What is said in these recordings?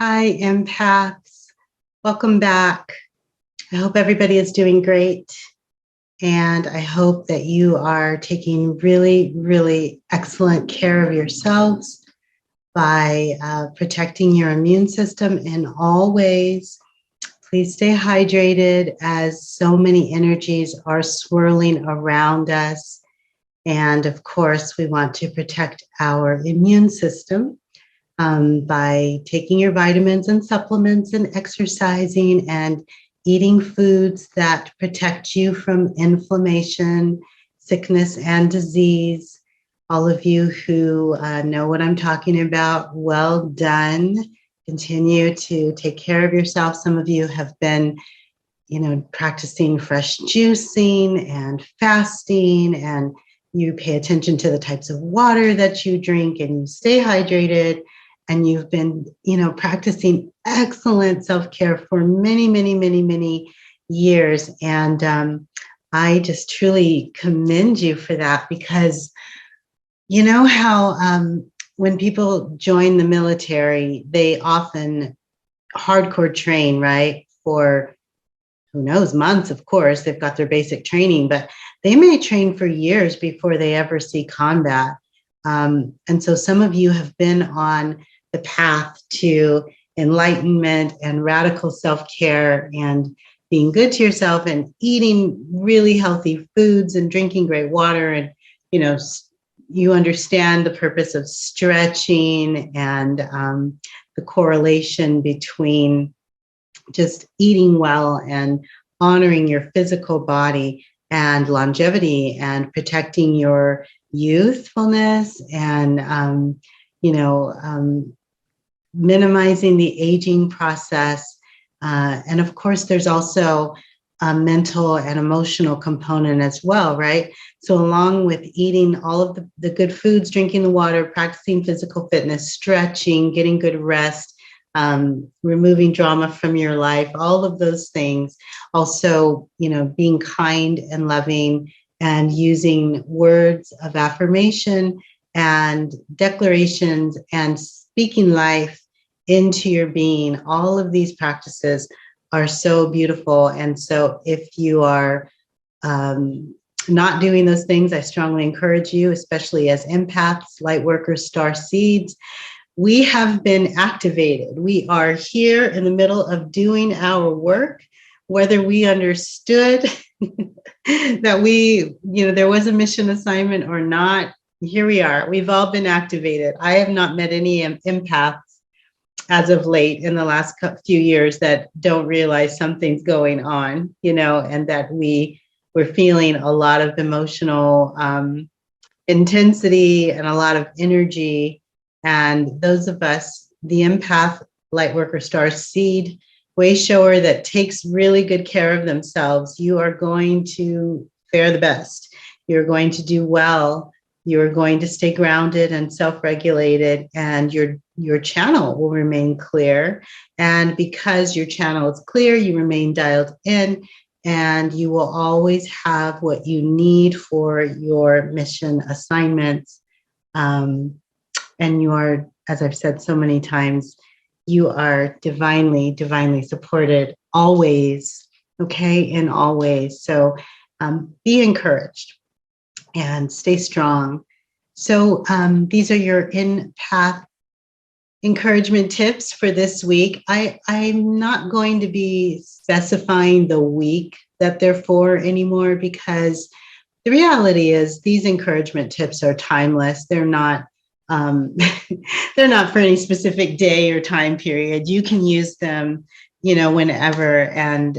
Hi, empaths. Welcome back. I hope everybody is doing great. And I hope that you are taking really, really excellent care of yourselves by protecting your immune system in all ways. Please stay hydrated as so many energies are swirling around us. And of course, we want to protect our immune system by taking your vitamins and supplements and exercising and eating foods that protect you from inflammation, sickness, and disease. All of you who know what I'm talking about, well done. Continue to take care of yourself. Some of you have been, practicing fresh juicing and fasting, and you pay attention to the types of water that you drink and you stay hydrated. And you've been, practicing excellent self-care for many, many, many, many years. And I just truly commend you for that, because you know how when people join the military, they often hardcore train, right? For who knows, months, of course, they've got their basic training, but they may train for years before they ever see combat. And so some of you have been on the path to enlightenment and radical self-care and being good to yourself and eating really healthy foods and drinking great water. And, you understand the purpose of stretching and the correlation between just eating well and honoring your physical body and longevity and protecting your youthfulness and, minimizing the aging process. And of course, there's also a mental and emotional component as well, right? So along with eating all of the good foods, drinking the water, practicing physical fitness, stretching, getting good rest, removing drama from your life, all of those things. Also, being kind and loving and using words of affirmation and declarations and speaking life into your being. All of these practices are so beautiful. And so if you are not doing those things, I strongly encourage you, especially as empaths, light workers, star seeds. We have been activated. We are here in the middle of doing our work, whether we understood that there was a mission assignment or not. Here we are. We've all been activated. I have not met any empaths as of late in the last few years that don't realize something's going on, and that we're feeling a lot of emotional intensity and a lot of energy. And those of us, the empath, light worker, star seed, way shower that takes really good care of themselves, you are going to fare the best. You're going to do well. You're going to stay grounded and self-regulated, and your channel will remain clear. And because your channel is clear, you remain dialed in, and you will always have what you need for your mission assignments. And you are, as I've said so many times, you are divinely, divinely supported always, okay, in all ways. So be encouraged and stay strong. So these are your empath encouragement tips for this week. I'm not going to be specifying the week that they're for anymore, because the reality is these encouragement tips are timeless. They're not they're not for any specific day or time period. You can use them, whenever and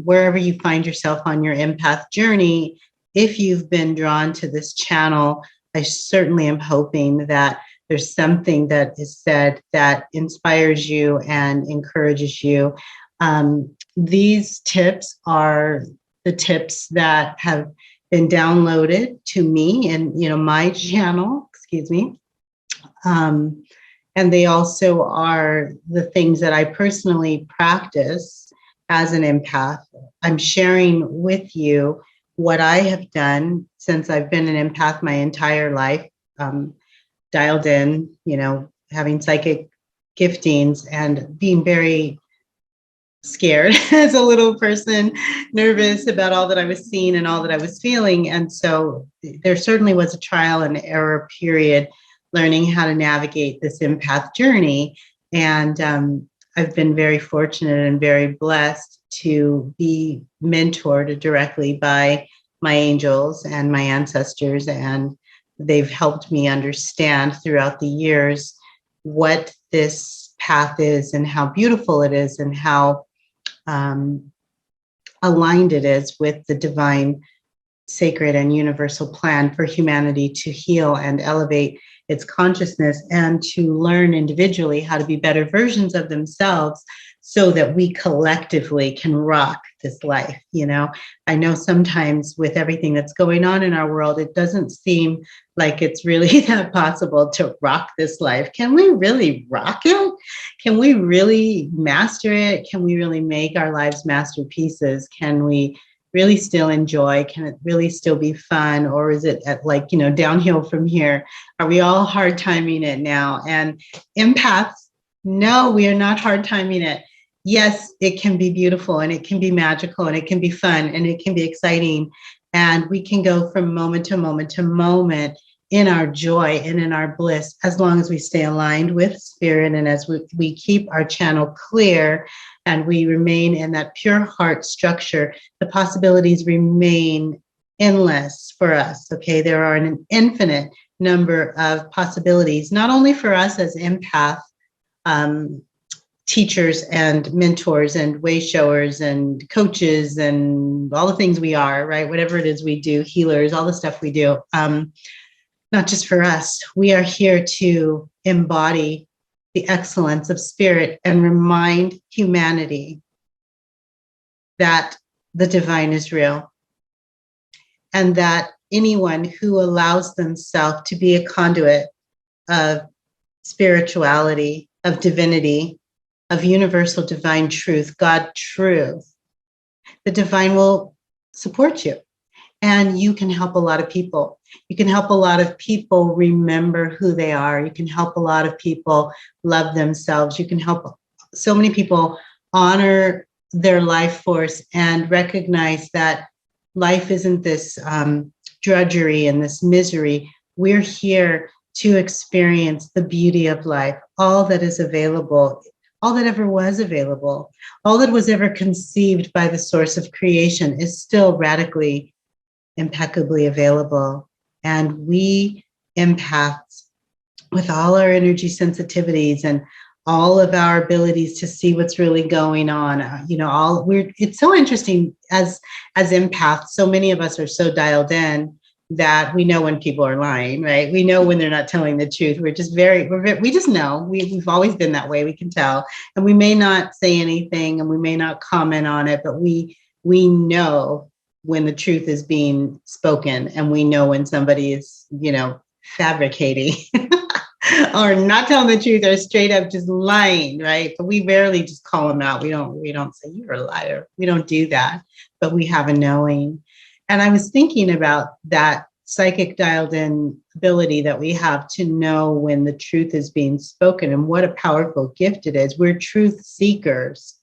wherever you find yourself on your empath journey. If you've been drawn to this channel, I certainly am hoping that there's something that is said that inspires you and encourages you. These tips are the tips that have been downloaded to me and, my channel, and they also are the things that I personally practice as an empath. I'm sharing with you what I have done since I've been an empath my entire life, dialed in, having psychic giftings and being very scared as a little person, nervous about all that I was seeing and all that I was feeling. And so there certainly was a trial and error period learning how to navigate this empath journey. And I've been very fortunate and very blessed to be mentored directly by my angels and my ancestors. And they've helped me understand throughout the years what this path is and how beautiful it is and how aligned it is with the divine, sacred, and universal plan for humanity to heal and elevate its consciousness and to learn individually how to be better versions of themselves so that we collectively can rock this life. You know, I know sometimes with everything that's going on in our world, it doesn't seem like it's really that possible to rock this life. Can we really rock it? Can we really master it? Can we really make our lives masterpieces? Can we really still enjoy? Can it really still be fun? Or is it at like, downhill from here? Are we all hard timing it now? And empaths, no, we are not hard timing it. Yes, it can be beautiful and it can be magical and it can be fun and it can be exciting. And we can go from moment to moment to moment in our joy and in our bliss, as long as we stay aligned with spirit and as we keep our channel clear and we remain in that pure heart structure, the possibilities remain endless for us. Okay, there are an infinite number of possibilities, not only for us as empath teachers and mentors and way showers and coaches and all the things we are, right? Whatever it is we do, healers, all the stuff we do. Not just for us. We are here to embody the excellence of spirit and remind humanity that the divine is real and that anyone who allows themselves to be a conduit of spirituality, of divinity, of universal divine truth, God truth, the divine will support you. And you can help a lot of people. You can help a lot of people remember who they are. You can help a lot of people love themselves. You can help so many people honor their life force and recognize that life isn't this drudgery and this misery. We're here to experience the beauty of life, all that is available, all that ever was available, all that was ever conceived by the source of creation is still radically impeccably available. And we empaths, with all our energy sensitivities and all of our abilities to see what's really going on, it's so interesting as empaths. So many of us are so dialed in that we know when people are lying, right? We know when they're not telling the truth. We just know. We've always been that way. We can tell, and we may not say anything, and we may not comment on it, but we know when the truth is being spoken, and we know when somebody is, fabricating or not telling the truth or straight up just lying, right? But we rarely just call them out. We don't say you're a liar. We don't do that, but we have a knowing. And I was thinking about that psychic dialed in ability that we have to know when the truth is being spoken and what a powerful gift it is. We're truth seekers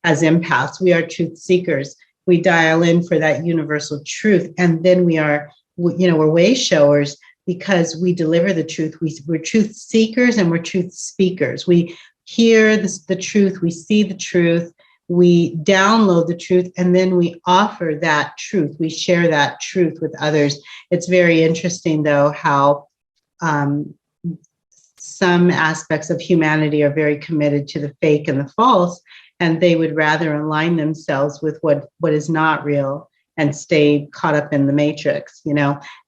as empaths. We are truth seekers. We dial in for that universal truth. And then we're way showers because we deliver the truth. We're truth seekers and we're truth speakers. We hear the truth, we see the truth, we download the truth, and then we offer that truth. We share that truth with others. It's very interesting, though, how some aspects of humanity are very committed to the fake and the false, and they would rather align themselves with what is not real and stay caught up in the matrix,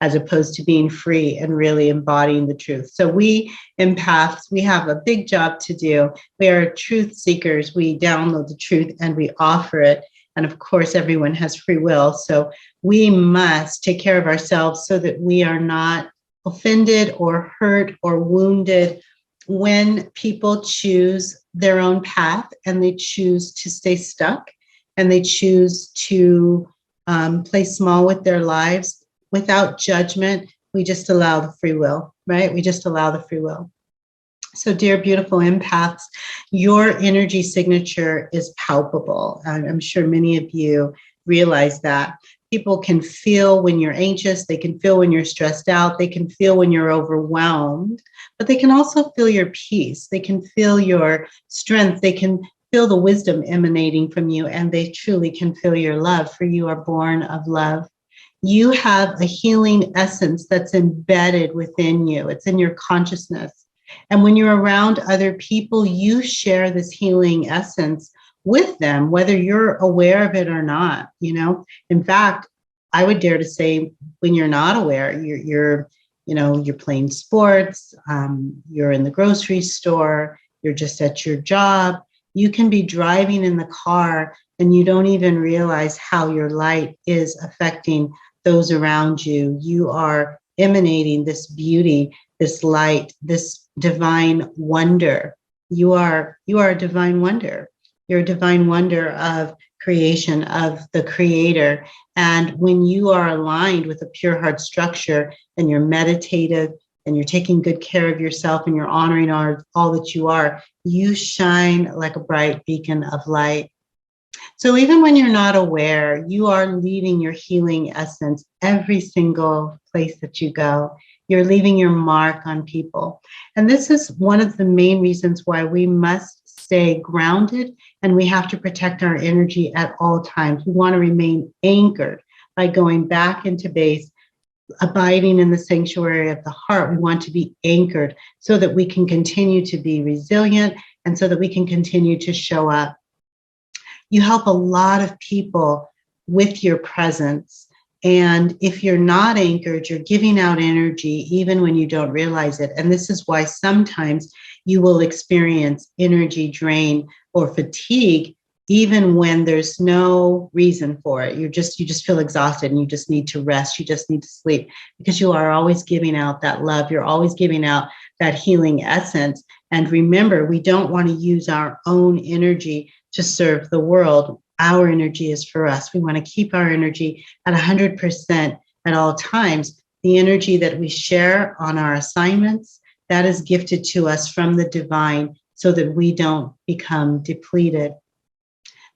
as opposed to being free and really embodying the truth. So we empaths, we have a big job to do. We are truth seekers. We download the truth and we offer it. And of course, everyone has free will. So we must take care of ourselves so that we are not offended or hurt or wounded when people choose their own path and they choose to stay stuck and they choose to play small with their lives without judgment. We just allow the free will, right? We just allow the free will. So, dear beautiful empaths, your energy signature is palpable. I'm sure many of you realize that. People can feel when you're anxious, they can feel when you're stressed out, they can feel when you're overwhelmed, but they can also feel your peace, they can feel your strength, they can feel the wisdom emanating from you, and they truly can feel your love, for you are born of love. You have a healing essence that's embedded within you, it's in your consciousness. And when you're around other people, you share this healing essence with them, whether you're aware of it or not. In fact, I would dare to say, when you're not aware, you're playing sports, you're in the grocery store, you're just at your job. You can be driving in the car and you don't even realize how your light is affecting those around you. You are emanating this beauty, this light, this divine wonder. You are a divine wonder. You're a divine wonder of creation, of the creator. And when you are aligned with a pure heart structure and you're meditative and you're taking good care of yourself and you're honoring all that you are, you shine like a bright beacon of light. So even when you're not aware, you are leaving your healing essence every single place that you go. You're leaving your mark on people. And this is one of the main reasons why we must stay grounded and we have to protect our energy at all times. We want to remain anchored by going back into base, abiding in the sanctuary of the heart. We want to be anchored so that we can continue to be resilient and so that we can continue to show up. You help a lot of people with your presence. And if you're not anchored, you're giving out energy even when you don't realize it. And this is why sometimes you will experience energy drain or fatigue even when there's no reason for it. You just feel exhausted and you just need to rest. You just need to sleep because you are always giving out that love. You're always giving out that healing essence. And remember, we don't want to use our own energy to serve the world. Our energy is for us. We want to keep our energy at 100% at all times. The energy that we share on our assignments, that is gifted to us from the divine so that we don't become depleted.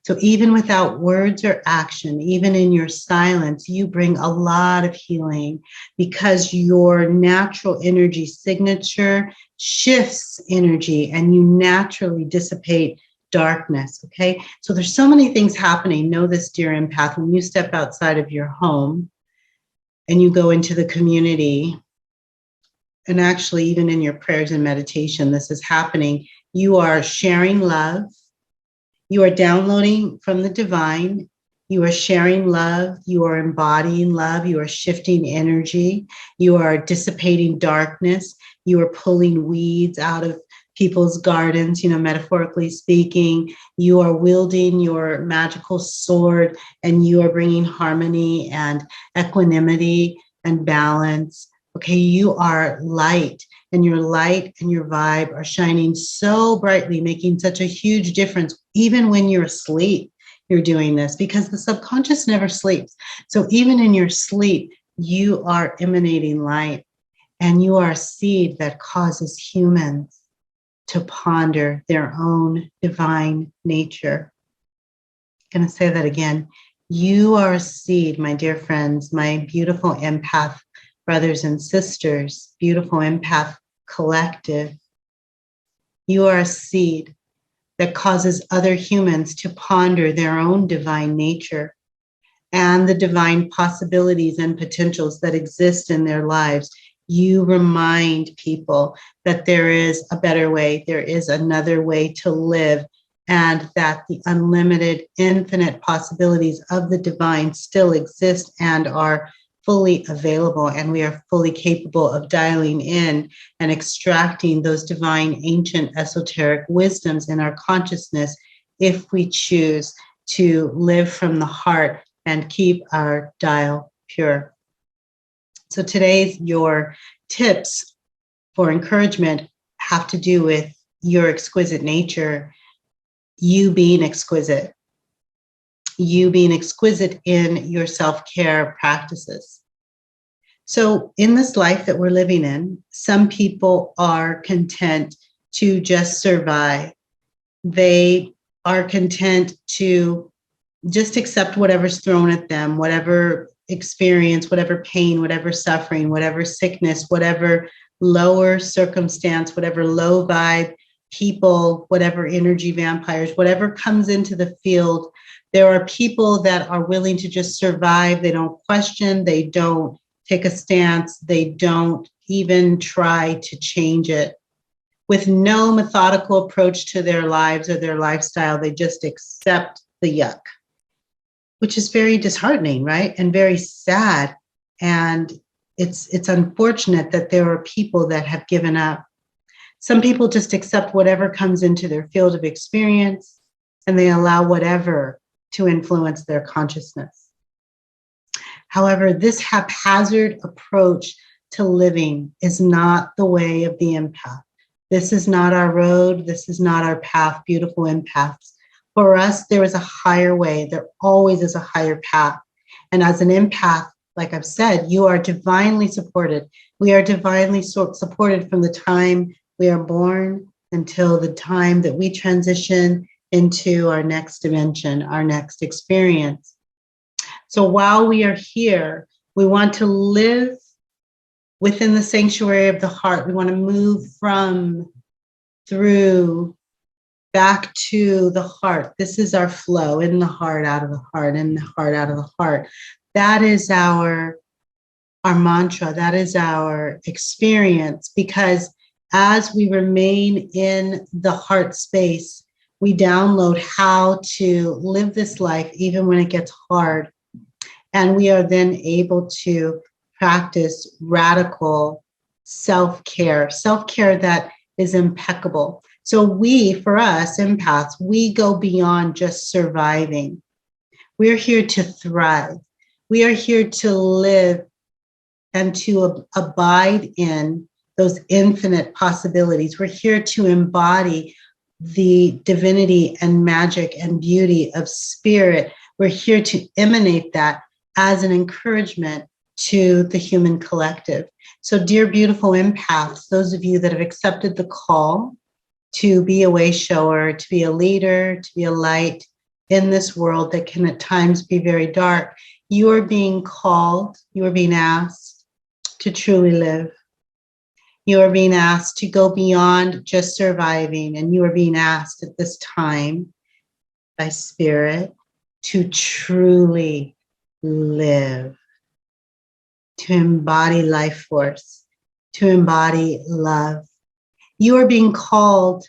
So even without words or action, even in your silence, you bring a lot of healing because your natural energy signature shifts energy and you naturally dissipate darkness. Okay. So there's so many things happening. Know this, dear empath, when you step outside of your home and you go into the community, and actually even in your prayers and meditation, this is happening. You are sharing love. You are downloading from the divine. You are sharing love. You are embodying love. You are shifting energy. You are dissipating darkness. You are pulling weeds out of people's gardens, metaphorically speaking. You are wielding your magical sword and you are bringing harmony and equanimity and balance. Okay, you are light. And your light and your vibe are shining so brightly, making such a huge difference. Even when you're asleep, you're doing this because the subconscious never sleeps. So even in your sleep, you are emanating light and you are a seed that causes humans to ponder their own divine nature. I'm going to say that again. You are a seed, my dear friends, my beautiful empath brothers and sisters, beautiful empath collective. You are a seed that causes other humans to ponder their own divine nature and the divine possibilities and potentials that exist in their lives. You remind people that there is a better way, there is another way to live, and that the unlimited, infinite possibilities of the divine still exist and are fully available, and we are fully capable of dialing in and extracting those divine, ancient, esoteric wisdoms in our consciousness if we choose to live from the heart and keep our dial pure. So today's your tips for encouragement have to do with your exquisite nature, you being exquisite. You being exquisite in your self-care practices. So in this life that we're living in, some people are content to just survive. They are content to just accept whatever's thrown at them, whatever experience, whatever pain, whatever suffering, whatever sickness, whatever lower circumstance, whatever low vibe people, whatever energy vampires, whatever comes into the field. There are people that are willing to just survive. They don't question. They don't take a stance. They don't even try to change it. With no methodical approach to their lives or their lifestyle, they just accept the yuck, which is very disheartening, right? And very sad. And it's unfortunate that there are people that have given up. Some people just accept whatever comes into their field of experience, and they allow whatever to influence their consciousness. However, this haphazard approach to living is not the way of the empath. This is not our road. This is not our path, beautiful empaths. For us, there is a higher way. There always is a higher path. And as an empath, like I've said, you are divinely supported. We are divinely supported from the time we are born until the time that we transition into our next dimension, our next experience. So while we are here, we want to live within the sanctuary of the heart. We want to move from, through, back to the heart. This is our flow, in the heart, out of the heart, in the heart, out of the heart. That is our mantra. That is our experience, because as we remain in the heart space, we download how to live this life even when it gets hard. And we are then able to practice radical self-care that is impeccable. So we, for us, empaths, we go beyond just surviving. We're here to thrive. We are here to live and to abide in those infinite possibilities. We're here to embody the divinity and magic and beauty of spirit. We're here to emanate that as an encouragement to the human collective. So, dear beautiful empaths, those of you that have accepted the call to be a way shower, to be a leader, to be a light in this world that can at times be very dark, you are being called, you are being asked to truly live. You are being asked to go beyond just surviving, and you are being asked at this time by spirit to truly live, to embody life force, to embody love. You are being called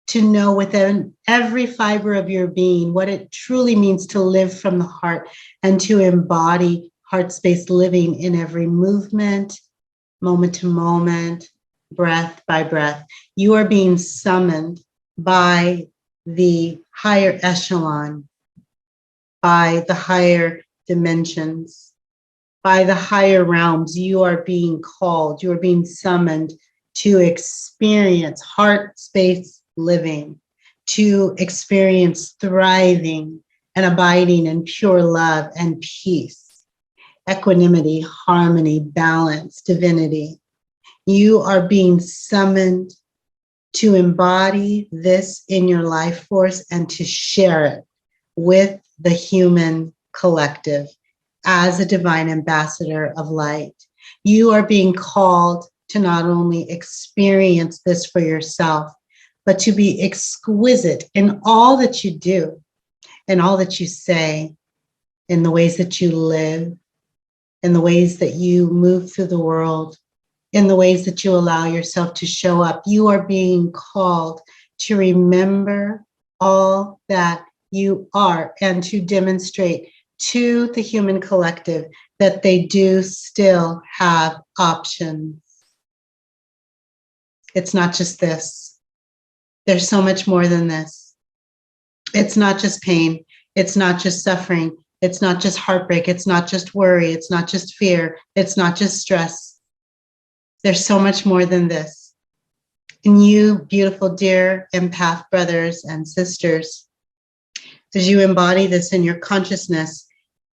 to know within every fiber of your being what it truly means to live from the heart and to embody heart space living in every movement, moment to moment, breath by breath. You are being summoned by the higher echelon, by the higher dimensions, by the higher realms. You are being called, you are being summoned to experience heart space living, to experience thriving and abiding in pure love and peace, equanimity, harmony, balance, divinity. You are being summoned to embody this in your life force and to share it with the human collective as a divine ambassador of light. You are being called to not only experience this for yourself, but to be exquisite in all that you do, in all that you say, in the ways that you live, in the ways that you move through the world, in the ways that you allow yourself to show up. You are being called to remember all that you are and to demonstrate to the human collective that they do still have options. It's not just this. There's so much more than this. It's not just pain. It's not just suffering. It's not just heartbreak. It's not just worry. It's not just fear. It's not just stress. There's so much more than this. And you, beautiful, dear empath brothers and sisters, as you embody this in your consciousness,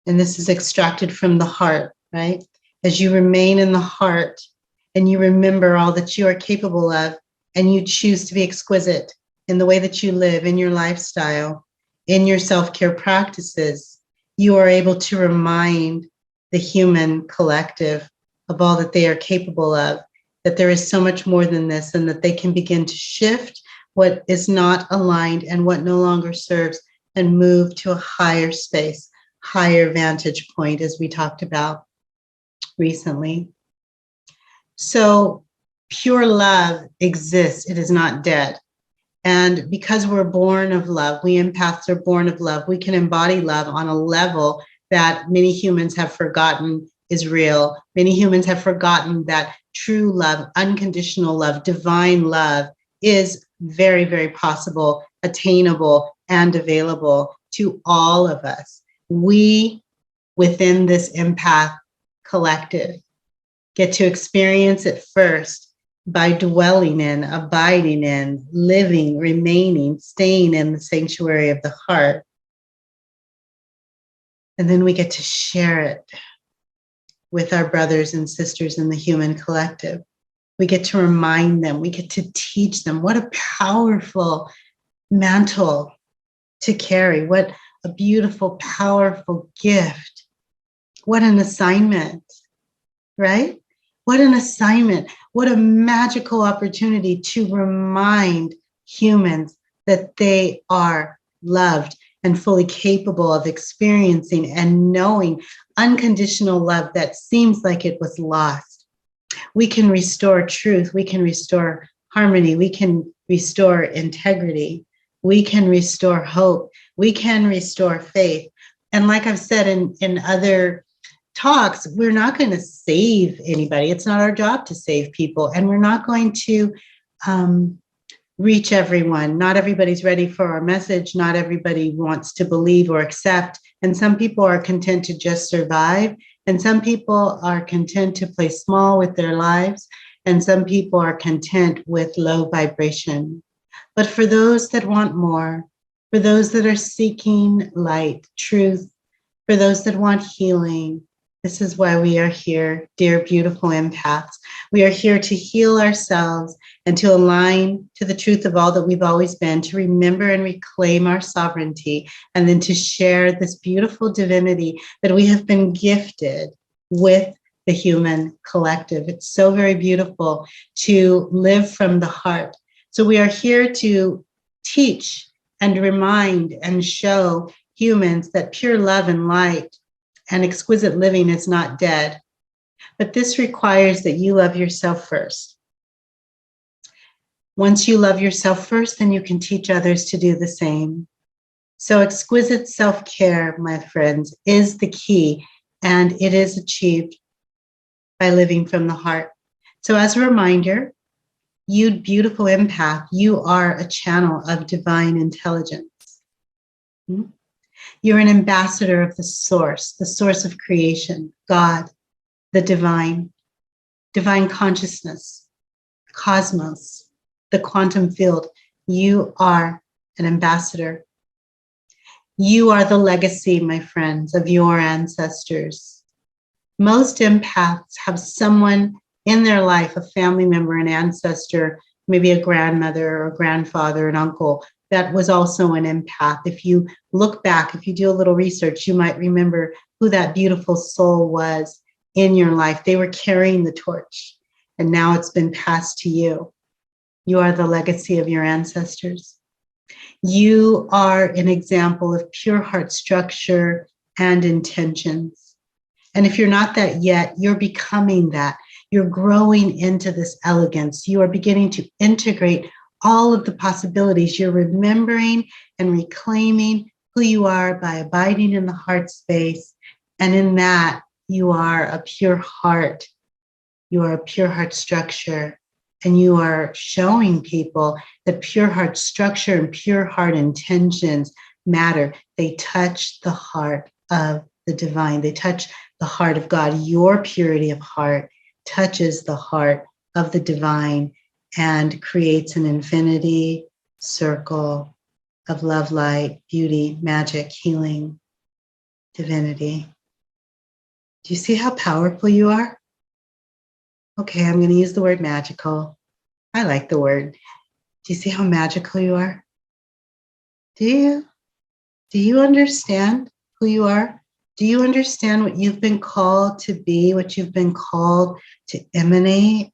and this is extracted from the heart, right? As you remain in the heart and you remember all that you are capable of, and you choose to be exquisite in the way that you live, in your lifestyle, in your self-care practices, you are able to remind the human collective of all that they are capable of, that there is so much more than this, and that they can begin to shift what is not aligned and what no longer serves and move to a higher space, higher vantage point, as we talked about recently. So pure love exists. It is not dead. And because we're born of love, we empaths are born of love, we can embody love on a level that many humans have forgotten is real. Many humans have forgotten that true love, unconditional love, divine love is very, very possible, attainable, and available to all of us. We, within this empath collective, get to experience it first by dwelling in, abiding in, living, remaining, staying in the sanctuary of the heart. And then we get to share it with our brothers and sisters in the human collective. We get to remind them, we get to teach them. What a powerful mantle to carry. What a beautiful, powerful gift. What an assignment, right? What an assignment. What a magical opportunity to remind humans that they are loved and fully capable of experiencing and knowing unconditional love that seems like it was lost. We can restore truth. We can restore harmony. We can restore integrity. We can restore hope. We can restore faith. And like I've said in other talks, we're not going to save anybody. It's not our job to save people. And we're not going to reach everyone. Not everybody's ready for our message. Not everybody wants to believe or accept. And some people are content to just survive. And some people are content to play small with their lives. And some people are content with low vibration. But for those that want more, for those that are seeking light, truth, for those that want healing, this is why we are here, dear beautiful empaths. We are here to heal ourselves and to align to the truth of all that we've always been, to remember and reclaim our sovereignty, and then to share this beautiful divinity that we have been gifted with the human collective. It's so very beautiful to live from the heart. So we are here to teach and remind and show humans that pure love and light and exquisite living is not dead. But this requires that you love yourself first. Once you love yourself first, then you can teach others to do the same. So exquisite self-care, my friends, is the key, and it is achieved by living from the heart. So as a reminder, you beautiful empath, you are a channel of divine intelligence. You're an ambassador of the source of creation, God, the divine consciousness, cosmos, the quantum field. You are an ambassador. You are the legacy, my friends, of your ancestors. Most empaths have someone in their life, a family member, an ancestor, maybe a grandmother or grandfather, an uncle, that was also an empath. If you look back, if you do a little research, you might remember who that beautiful soul was in your life. They were carrying the torch, and now it's been passed to you. You are the legacy of your ancestors. You are an example of pure heart structure and intentions. And if you're not that yet, you're becoming that. You're growing into this elegance. You are beginning to integrate all of the possibilities. You're remembering and reclaiming who you are by abiding in the heart space. And in that, you are a pure heart. You are a pure heart structure. And you are showing people that pure heart structure and pure heart intentions matter. They touch the heart of the divine. They touch the heart of God. Your purity of heart touches the heart of the divine and creates an infinity circle of love, light, beauty, magic, healing, divinity. Do you see how powerful you are? Okay, I'm going to use the word magical. I like the word. Do you see how magical you are? Do you? Do you understand who you are? Do you understand what you've been called to be, what you've been called to emanate?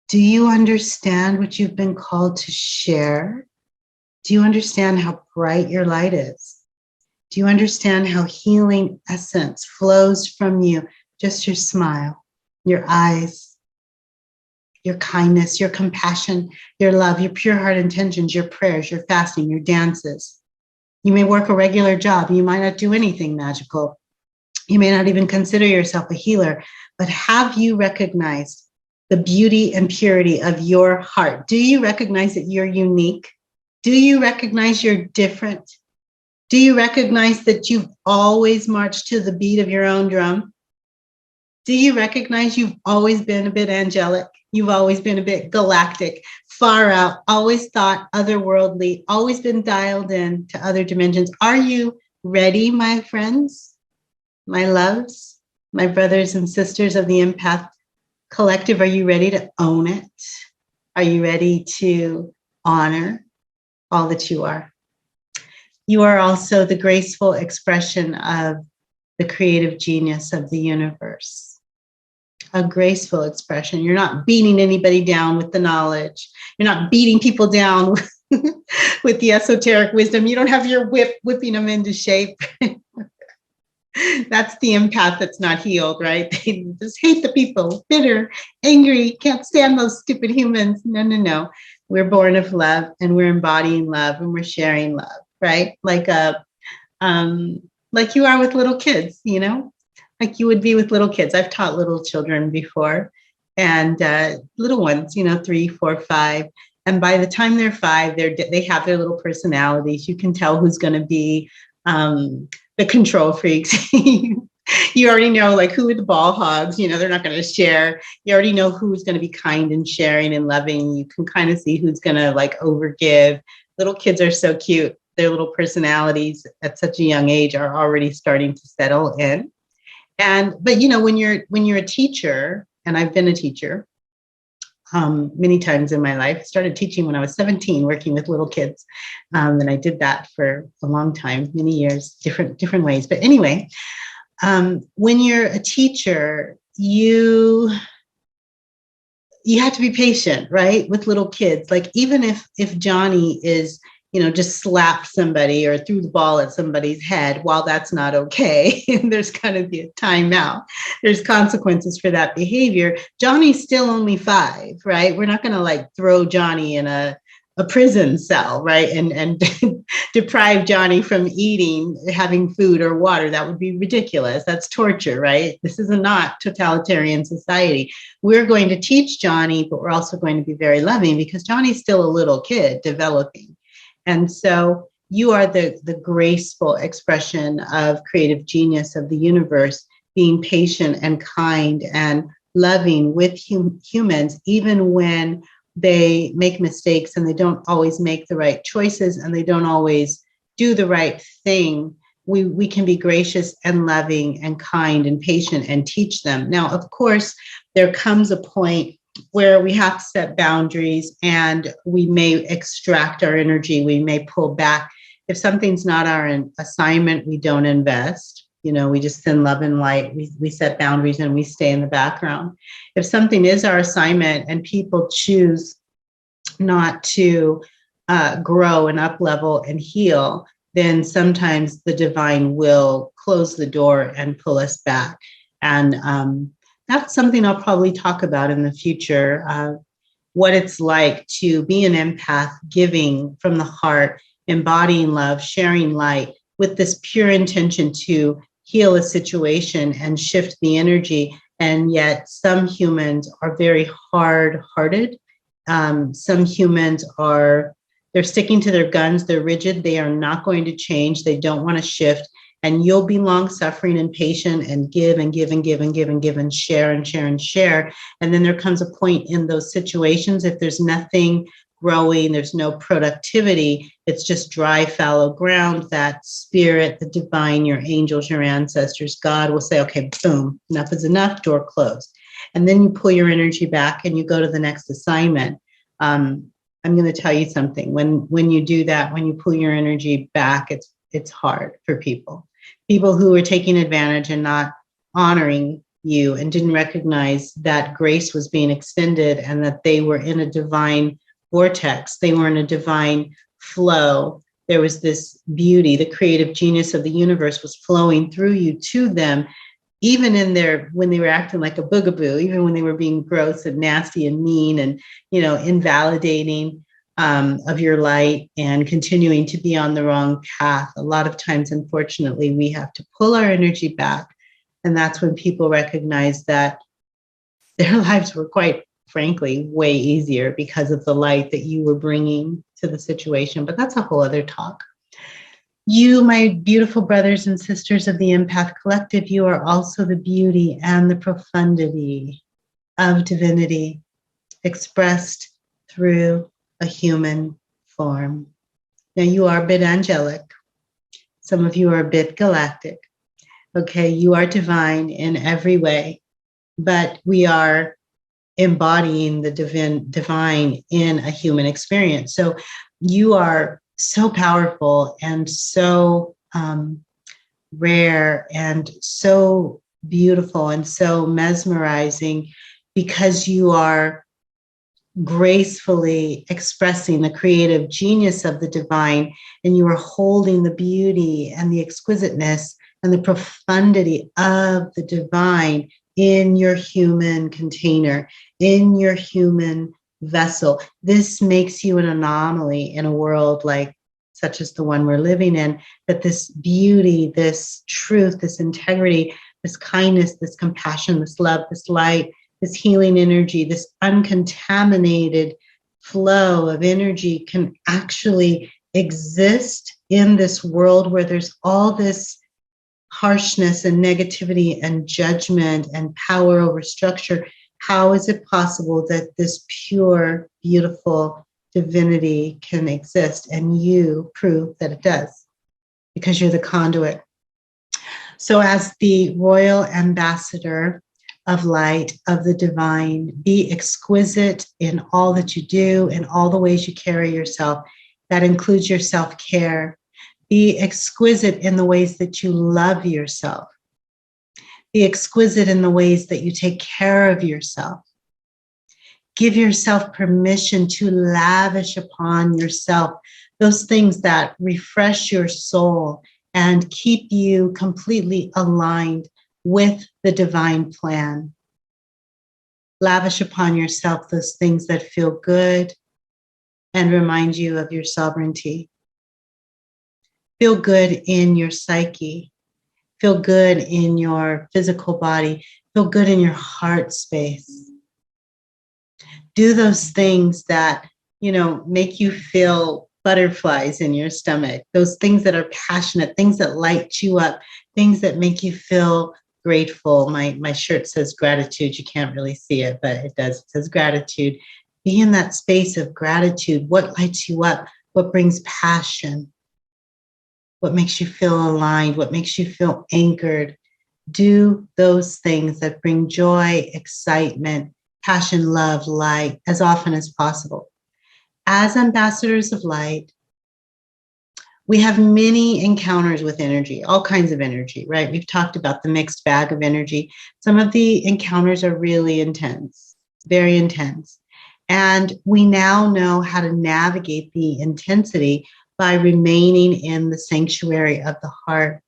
Do you understand what you've been called to share? Do you understand how bright your light is? Do you understand how healing essence flows from you? Just your smile, your eyes, your kindness, your compassion, your love, your pure heart intentions, your prayers, your fasting, your dances. You may work a regular job. You might not do anything magical. You may not even consider yourself a healer, but have you recognized the beauty and purity of your heart? Do you recognize that you're unique? Do you recognize you're different? Do you recognize that you've always marched to the beat of your own drum? Do you recognize you've always been a bit angelic? You've always been a bit galactic, far out, always thought otherworldly, always been dialed in to other dimensions. Are you ready, my friends, my loves, my brothers and sisters of the Empath Collective? Are you ready to own it? Are you ready to honor all that you are? You are also the graceful expression of the creative genius of the universe. A graceful expression. You're not beating anybody down with the knowledge. You're not beating people down with the esoteric wisdom. You don't have your whip whipping them into shape. That's the empath that's not healed, right? They just hate the people, bitter, angry, can't stand those stupid humans. No, no, no. We're born of love, and we're embodying love, and we're sharing love, right? Like you are with little kids, you know, like you would be with little kids. I've taught little children before, and little ones, you know, 3, 4, 5. And by the time they're 5, they have their little personalities. You can tell who's going to be the control freaks. You already know, like, who are the ball hogs. You know, they're not going to share. You already know who's going to be kind and sharing and loving. You can kind of see who's going to, like, overgive. Little kids are so cute. Their little personalities at such a young age are already starting to settle in. But you know, when you're a teacher, and I've been a teacher many times in my life. I started teaching when I was 17, working with little kids, and I did that for a long time, many years, different ways. But anyway, when you're a teacher, you have to be patient, right, with little kids. Like, even if Johnny is, you know, just slapped somebody or threw the ball at somebody's head, while that's not okay, and there's got to be a timeout, there's consequences for that behavior. Johnny's still only 5, right? We're not going to, like, throw Johnny in a prison cell, right? And deprive Johnny from eating, having food or water. That would be ridiculous. That's torture, right? This is not totalitarian society. We're going to teach Johnny, but we're also going to be very loving, because Johnny's still a little kid developing. And so you are the graceful expression of creative genius of the universe, being patient and kind and loving with humans, even when they make mistakes and they don't always make the right choices and they don't always do the right thing. We can be gracious and loving and kind and patient and teach them. Now, of course, there comes a point where we have to set boundaries, and we may extract our energy. We may pull back. If something's not our assignment, we don't invest. You know, we just send love and light. We set boundaries and we stay in the background. If something is our assignment and people choose not to grow and up level and heal, then sometimes the divine will close the door and pull us back. And that's something I'll probably talk about in the future, what it's like to be an empath, giving from the heart, embodying love, sharing light with this pure intention to heal a situation and shift the energy. And yet some humans are very hard-hearted. Some humans they're sticking to their guns. They're rigid. They are not going to change. They don't want to shift. And you'll be long-suffering and patient and give and give and give and give and give and share and share and share. And then there comes a point in those situations, if there's nothing growing, there's no productivity, it's just dry, fallow ground, that spirit, the divine, your angels, your ancestors, God will say, okay, boom, enough is enough, door closed. And then you pull your energy back and you go to the next assignment. I'm going to tell you something. When you do that, when you pull your energy back, it's hard for people who are taking advantage and not honoring you and didn't recognize that grace was being extended and that they were in a divine vortex. They were in a divine flow. There was this beauty, the creative genius of the universe was flowing through you to them, even when they were acting like a boogaboo, even when they were being gross and nasty and mean and, invalidating of your light and continuing to be on the wrong path. A lot of times, unfortunately, we have to pull our energy back. And that's when people recognize that their lives were quite frankly way easier because of the light that you were bringing to the situation. But that's a whole other talk. You, my beautiful brothers and sisters of the Empath Collective, you are also the beauty and the profundity of divinity expressed through a human form. Now, you are a bit angelic. Some of you are a bit galactic. Okay, you are divine in every way, but we are embodying the divine in a human experience. So you are so powerful and so rare and so beautiful and so mesmerizing because you are gracefully expressing the creative genius of the divine, and you are holding the beauty and the exquisiteness and the profundity of the divine in your human container, in your human vessel. This makes you an anomaly in a world like such as the one we're living in, that this beauty, this truth, this integrity, this kindness, this compassion, this love, this light, this healing energy, this uncontaminated flow of energy can actually exist in this world where there's all this harshness and negativity and judgment and power over structure. How is it possible that this pure, beautiful divinity can exist? And you prove that it does because you're the conduit. So as the royal ambassador of light, of the divine, be exquisite in all that you do, in all the ways you carry yourself. That includes your self-care. Be exquisite in the ways that you love yourself. Be exquisite in the ways that you take care of yourself. Give yourself permission to lavish upon yourself those things that refresh your soul and keep you completely aligned with the divine plan. Lavish upon yourself those things that feel good and remind you of your sovereignty. Feel good in your psyche. Feel good in your physical body. Feel good in your heart space. Do those things that, make you feel butterflies in your stomach, those things that are passionate, things that light you up, things that make you feel grateful. My shirt says gratitude. You can't really see it, but it does. It says gratitude. Be in that space of gratitude. What lights you up? What brings passion? What makes you feel aligned? What makes you feel anchored? Do those things that bring joy, excitement, passion, love, light as often as possible. As ambassadors of light, we have many encounters with energy, all kinds of energy, right? We've talked about the mixed bag of energy. Some of the encounters are really intense, very intense. And we now know how to navigate the intensity by remaining in the sanctuary of the heart.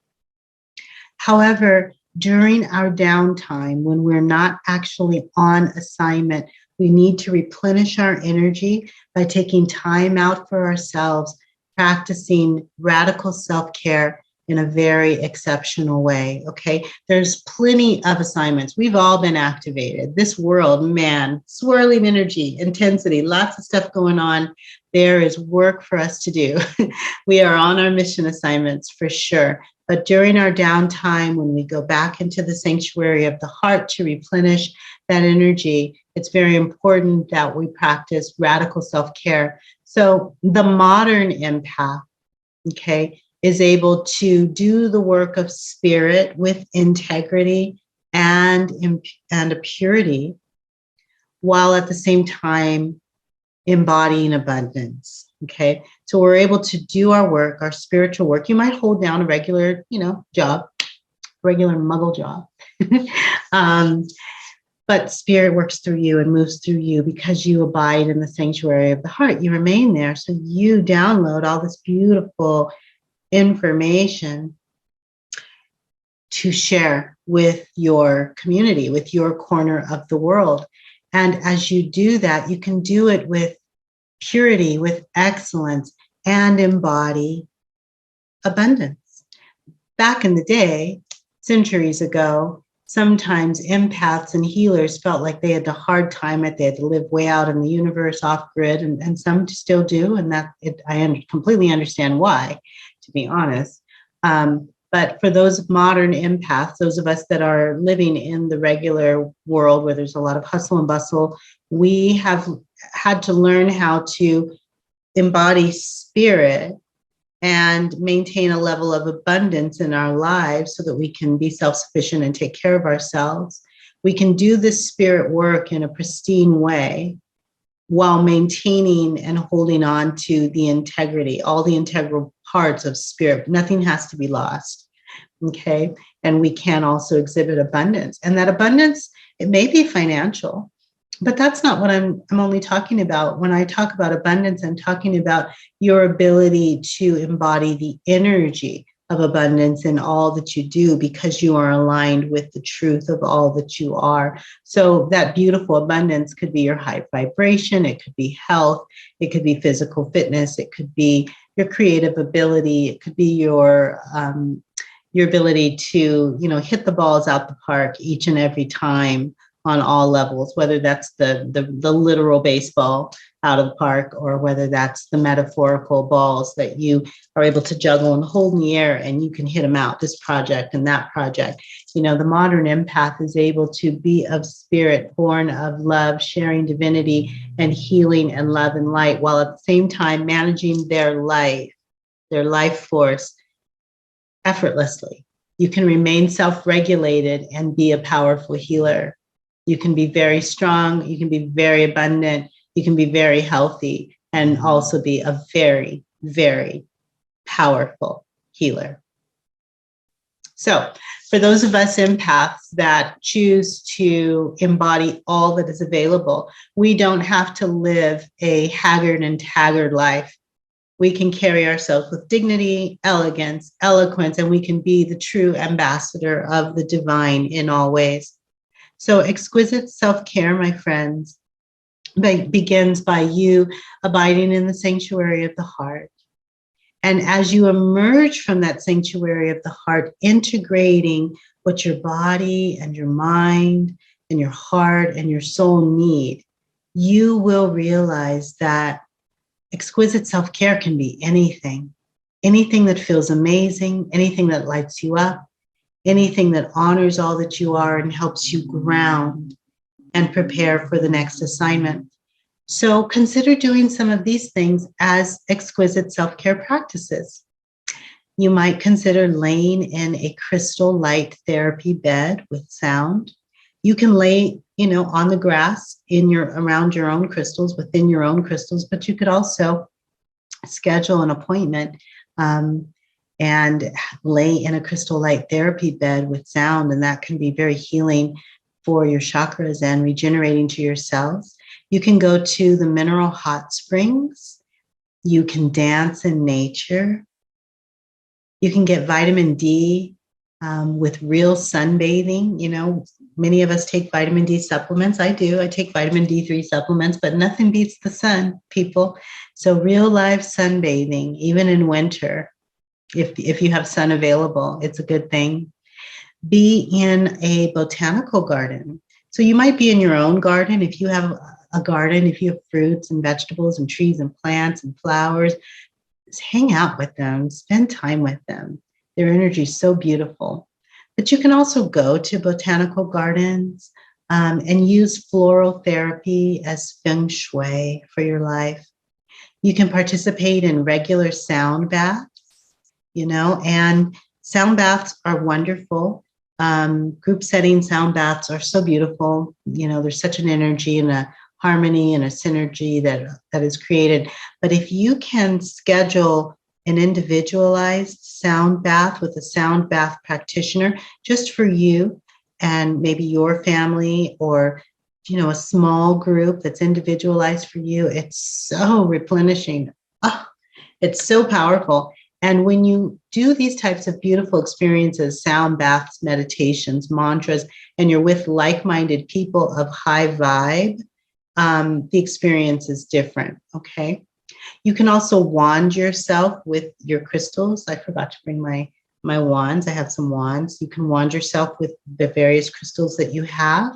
However, during our downtime, when we're not actually on assignment, we need to replenish our energy by taking time out for ourselves, practicing radical self-care in a very exceptional way, okay? There's plenty of assignments. We've all been activated. This world, man, swirling energy, intensity, lots of stuff going on. There is work for us to do. We are on our mission assignments for sure. But during our downtime, when we go back into the sanctuary of the heart to replenish that energy, it's very important that we practice radical self-care. So the modern empath, okay, is able to do the work of spirit with integrity and a purity, while at the same time embodying abundance. Okay. So we're able to do our work, our spiritual work. You might hold down a regular, job, regular muggle job. But spirit works through you and moves through you because you abide in the sanctuary of the heart. You remain there. So you download all this beautiful information to share with your community, with your corner of the world. And as you do that, you can do it with purity, with excellence, and embody abundance. Back in the day, centuries ago, sometimes empaths and healers felt like they had a hard time they had to live way out in the universe, off grid, and some still do. And I completely understand why, to be honest. But for those modern empaths, those of us that are living in the regular world where there's a lot of hustle and bustle, we have had to learn how to embody spirit and maintain a level of abundance in our lives so that we can be self-sufficient and take care of ourselves. We can do this spirit work in a pristine way while maintaining and holding on to the integrity, all the integral parts of spirit. Nothing has to be lost. Okay. And we can also exhibit abundance. And that abundance, it may be financial, but that's not what I'm only talking about. When I talk about abundance, I'm talking about your ability to embody the energy of abundance in all that you do because you are aligned with the truth of all that you are. So that beautiful abundance could be your high vibration. It could be health. It could be physical fitness. It could be your creative ability. It could be your ability to, hit the balls out the park each and every time on all levels, whether that's the literal baseball out of the park or whether that's the metaphorical balls that you are able to juggle and hold in the air and you can hit them out, this project and that project. The modern empath is able to be of spirit, born of love, sharing divinity and healing and love and light, while at the same time managing their life force effortlessly. You can remain self-regulated and be a powerful healer. You can be very strong. You can be very abundant. You can be very healthy and also be a very, very powerful healer. So for those of us empaths that choose to embody all that is available, we don't have to live a haggard and taggart life. We can carry ourselves with dignity, elegance, eloquence, and we can be the true ambassador of the divine in all ways. So exquisite self-care, my friends, begins by you abiding in the sanctuary of the heart. And as you emerge from that sanctuary of the heart, integrating what your body and your mind and your heart and your soul need, you will realize that exquisite self-care can be anything that feels amazing, anything that lights you up, anything that honors all that you are and helps you ground and prepare for the next assignment. So consider doing some of these things as exquisite self-care practices. You might consider laying in a crystal light therapy bed with sound. You can lay, on the grass around your own crystals, within your own crystals, but you could also schedule an appointment and lay in a crystal light therapy bed with sound, and that can be very healing for your chakras and regenerating to your cells. You can go to the mineral hot springs. You can dance in nature. You can get vitamin D with real sunbathing. Many of us take vitamin D supplements. I do. I take vitamin D3 supplements, but nothing beats the sun, people. So real live sunbathing, even in winter, if you have sun available, it's a good thing. Be in a botanical garden. So you might be in your own garden. If you have a garden, if you have fruits and vegetables and trees and plants and flowers, just hang out with them, spend time with them. Their energy is so beautiful. But you can also go to botanical gardens and use floral therapy as feng shui for your life. You can participate in regular sound baths, and sound baths are wonderful. Group setting sound baths are so beautiful. There's such an energy and a harmony and a synergy that is created. But if you can schedule an individualized sound bath with a sound bath practitioner just for you and maybe your family, or a small group that's individualized for you, it's so replenishing. Oh, it's so powerful. And when you do these types of beautiful experiences, sound baths, meditations, mantras, and you're with like-minded people of high vibe, the experience is different, okay? You can also wand yourself with your crystals. I forgot to bring my wands. I have some wands. You can wand yourself with the various crystals that you have.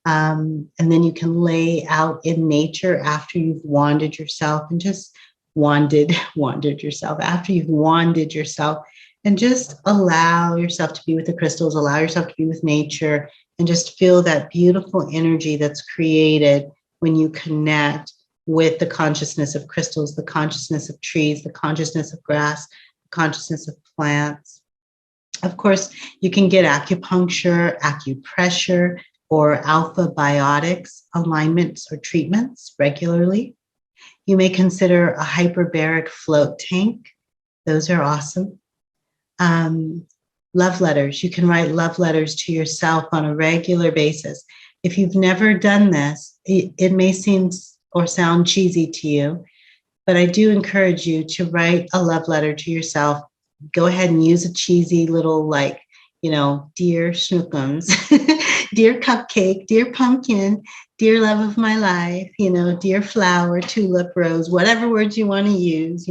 And then you can lay out in nature after you've wanded yourself and just wandered yourself, after you've wanded yourself, and just allow yourself to be with the crystals, allow yourself to be with nature, and just feel that beautiful energy that's created when you connect with the consciousness of crystals, the consciousness of trees, the consciousness of grass, the consciousness of plants. Of course, you can get acupuncture, acupressure, or alpha biotics alignments or treatments regularly. You may consider a hyperbaric float tank. Those are awesome. Love letters. You can write love letters to yourself on a regular basis. If you've never done this, it may seem or sound cheesy to you, but I do encourage you to write a love letter to yourself. Go ahead and use a cheesy little, dear Schnookums, dear cupcake, dear pumpkin, dear love of my life, dear flower, tulip, rose, whatever words you want to use,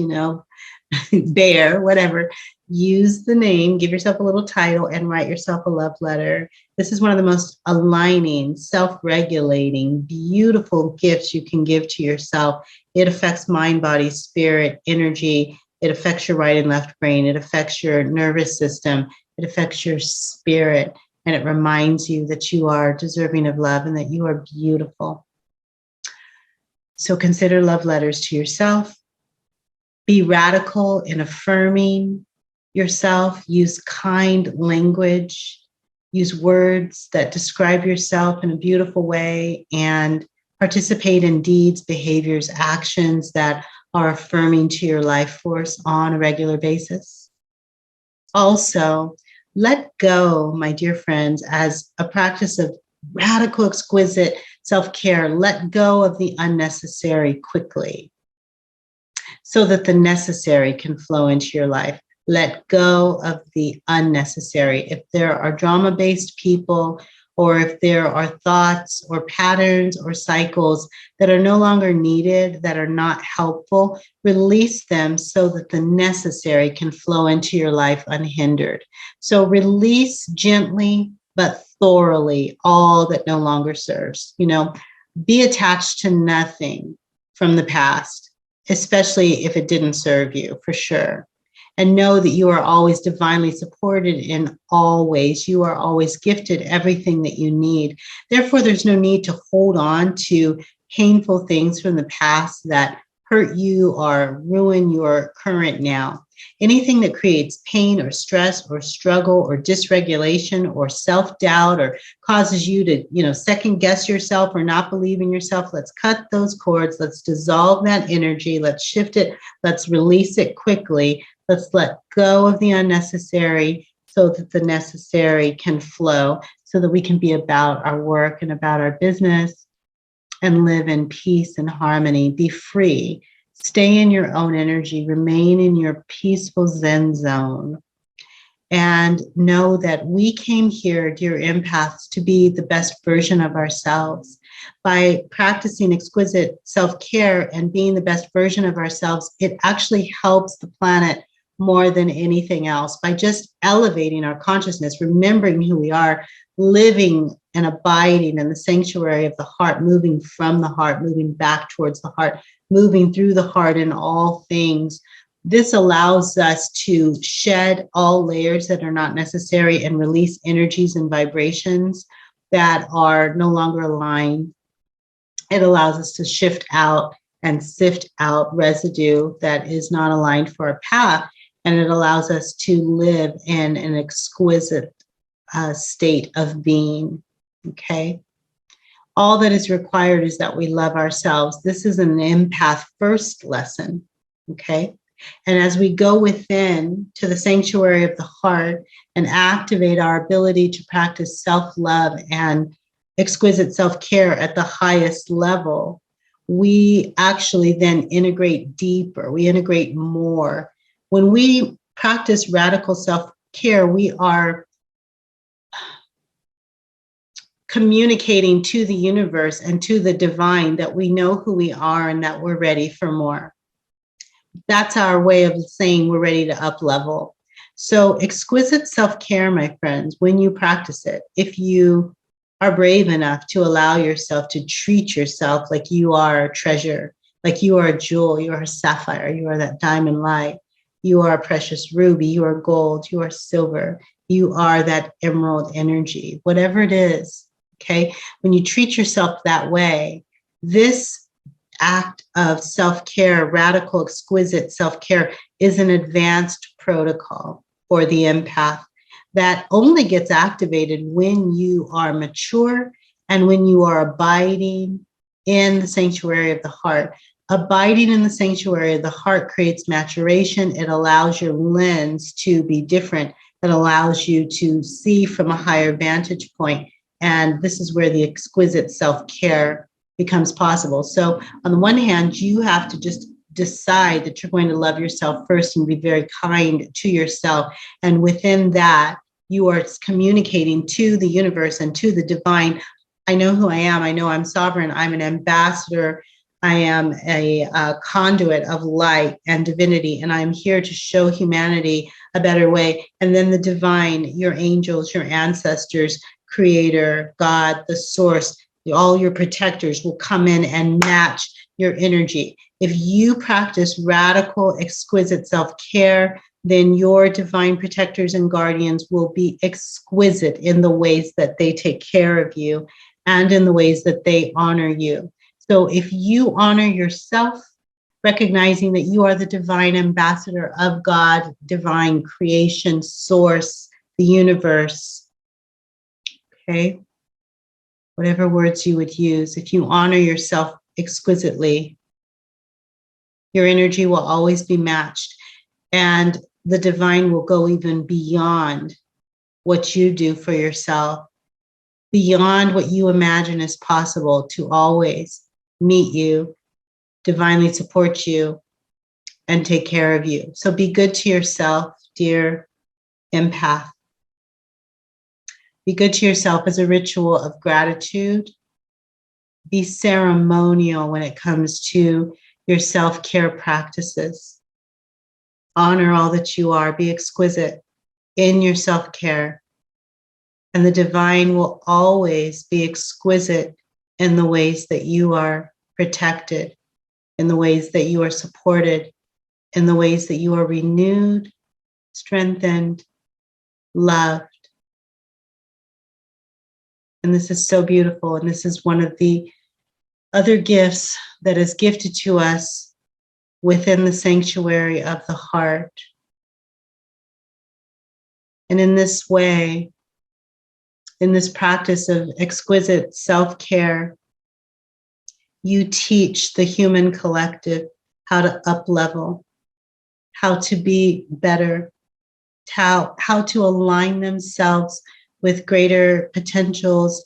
bear, whatever. Use the name, give yourself a little title, and write yourself a love letter. This is one of the most aligning, self-regulating, beautiful gifts you can give to yourself. It affects mind, body, spirit, energy. It affects your right and left brain. It affects your nervous system. It affects your spirit. And it reminds you that you are deserving of love and that you are beautiful. So consider love letters to yourself. Be radical in affirming yourself. Use kind language. Use words that describe yourself in a beautiful way, and participate in deeds, behaviors, actions that are affirming to your life force on a regular basis. Also, let go, my dear friends, as a practice of radical, exquisite self-care. Let go of the unnecessary quickly so that the necessary can flow into your life. Let go of the unnecessary. If there are drama-based people, or if there are thoughts or patterns or cycles that are no longer needed, that are not helpful, release them so that the necessary can flow into your life unhindered. So release gently but thoroughly all that no longer serves. Be attached to nothing from the past, especially if it didn't serve you, for sure. And know that you are always divinely supported in all ways. You are always gifted everything that you need. Therefore, there's no need to hold on to painful things from the past that hurt you or ruin your current now. Anything that creates pain or stress or struggle or dysregulation or self-doubt or causes you to, second guess yourself or not believe in yourself, let's cut those cords. Let's dissolve that energy. Let's shift it. Let's release it quickly. Let's let go of the unnecessary so that the necessary can flow, so that we can be about our work and about our business and live in peace and harmony. Be free. Stay in your own energy. Remain in your peaceful Zen zone. And know that we came here, dear empaths, to be the best version of ourselves. By practicing exquisite self-care and being the best version of ourselves, it actually helps the planet more than anything else. By just elevating our consciousness, remembering who we are, living and abiding in the sanctuary of the heart, moving from the heart, moving back towards the heart, moving through the heart in all things. This allows us to shed all layers that are not necessary and release energies and vibrations that are no longer aligned. It allows us to shift out and sift out residue that is not aligned for our path. And it allows us to live in an exquisite state of being, okay? All that is required is that we love ourselves. This is an empath first lesson, okay? And as we go within to the sanctuary of the heart and activate our ability to practice self-love and exquisite self-care at the highest level, we actually then integrate deeper, we integrate more. When we practice radical self-care, we are communicating to the universe and to the divine that we know who we are and that we're ready for more. That's our way of saying we're ready to up level. So exquisite self-care, my friends, when you practice it, if you are brave enough to allow yourself to treat yourself like you are a treasure, like you are a jewel, you are a sapphire, you are that diamond light, you are a precious ruby, you are gold, you are silver, you are that emerald energy, whatever it is, okay? When you treat yourself that way, this act of self-care, radical, exquisite self-care, is an advanced protocol for the empath that only gets activated when you are mature and when you are abiding in the sanctuary of the heart. Abiding in the sanctuary of the heart creates maturation. It allows your lens to be different. It allows you to see from a higher vantage point. And this is where the exquisite self-care becomes possible. So on the one hand, you have to just decide that you're going to love yourself first and be very kind to yourself. And within that, you are communicating to the universe and to the divine. I know who I am. I know I'm sovereign. I'm an ambassador. I am a conduit of light and divinity, and I'm here to show humanity a better way. And then the divine, your angels, your ancestors, creator, God, the source, all your protectors will come in and match your energy. If you practice radical, exquisite self-care, then your divine protectors and guardians will be exquisite in the ways that they take care of you and in the ways that they honor you. So if you honor yourself, recognizing that you are the divine ambassador of God, divine creation, source, the universe, okay? Whatever words you would use, if you honor yourself exquisitely, your energy will always be matched, and the divine will go even beyond what you do for yourself, beyond what you imagine is possible, to always meet you, divinely support you, and take care of you. So be good to yourself, dear empath. Be good to yourself as a ritual of gratitude. Be ceremonial when it comes to your self-care practices. Honor all that you are. Be exquisite in your self-care. And the divine will always be exquisite in the ways that you are protected, in the ways that you are supported, in the ways that you are renewed, strengthened, loved. And this is so beautiful. And this is one of the other gifts that is gifted to us within the sanctuary of the heart. And in this way, in this practice of exquisite self-care, you teach the human collective how to up-level, how to be better, how to align themselves with greater potentials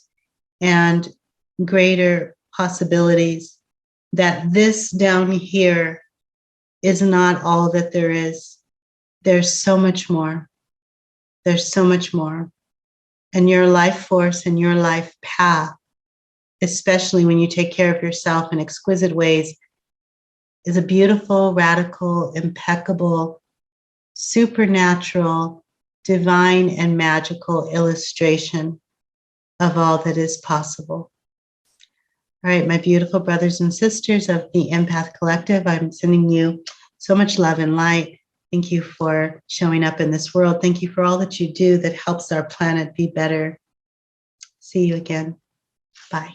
and greater possibilities, that this down here is not all that there is. There's so much more. There's so much more. And your life force and your life path, especially when you take care of yourself in exquisite ways, is a beautiful, radical, impeccable, supernatural, divine, and magical illustration of all that is possible. All right, my beautiful brothers and sisters of the Empath Collective, I'm sending you so much love and light. Thank you for showing up in this world. Thank you for all that you do that helps our planet be better. See you again. Bye.